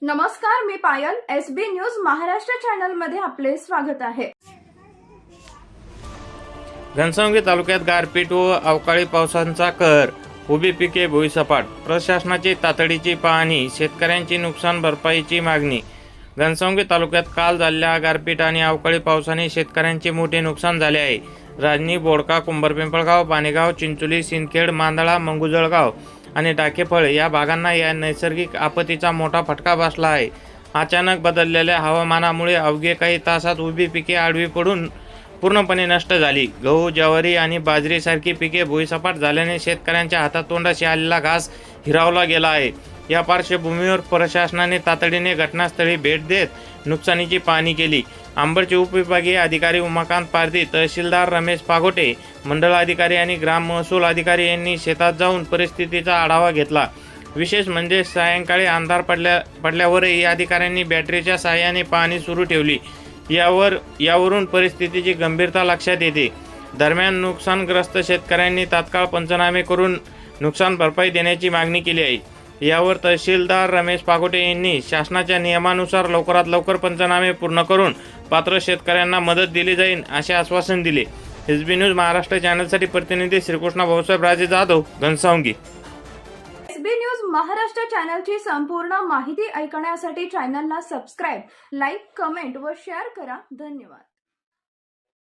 नमस्कार, मी पायल. SB news Maharashtra channel मध्ये आपले स्वागत आहे. घनसावंगी तालुक्यात गारपीट व अवकाळी पावसाचा कहर. उभी पिके भुईसपाट. प्रशासनाची तातडीची पाहणी. शेतकऱ्यांची नुकसान भरपाईची मागणी. घनसावंगी तालुक्यात काल झालेल्या गारपीट आणि अवकाळी पावसाने शेतकऱ्यांचे मोठे नुकसान झाले आहे. राजनी, बोडका, कुंभारपिंपळगाव, पाणेगाव, चिंचोली, सिंदखेड, मांदळा, मंगुजळगाव आणि टाकेफळ या भागांना या नैसर्गिक आपत्तीचा मोठा फटका बसला आहे. अचानक बदललेल्या हवामानामुळे अवघे काही तासात उभी पिके आडवी पडून पूर्णपणे नष्ट झाली. गहू, ज्वारी आणि बाजरीसारखी पिके भुईसपाट झाल्याने शेतकऱ्यांच्या हातातोंडाशी आलेला घास हिरावला गेला आहे. या पार्श्वभूमीवर प्रशासनाने तातडीने घटनास्थळी भेट देत नुकसानीची पाहणी केली. अंबडचे उपविभागीय अधिकारी उमाकांत पारधी, तहसीलदार रमेश पागोटे, मंडळ अधिकारी आणि ग्राम महसूल अधिकारी यांनी शेतात जाऊन परिस्थितीचा आढावा घेतला. विशेष म्हणजे सायंकाळी अंधार पडल्यावरही अधिकाऱ्यांनी बॅटरीच्या साहाय्याने पाहणी सुरू ठेवली. यावरून परिस्थितीची गंभीरता लक्षात येते. दरम्यान नुकसानग्रस्त शेतकऱ्यांनी तात्काळ पंचनामे करून नुकसान भरपाई देण्याची मागणी केली आहे. यावर तहसीलदार रमेश पागोटे यांनी शासनाच्या नियमानुसार लवकरात लवकर पंचनामे पूर्ण करून पात्र शेतकऱ्यांना मदत दिली जाईल असे आश्वासन दिले. एसबी न्यूज महाराष्ट्र चॅनलसाठी प्रतिनिधी श्रीकृष्ण भाऊसाहेब राजे जाधव, घनसावंगी. एसबी न्यूज महाराष्ट्र चॅनलची संपूर्ण माहिती ऐकण्यासाठी चॅनलला सबस्क्राईब, लाईक, कमेंट व शेअर करा. धन्यवाद.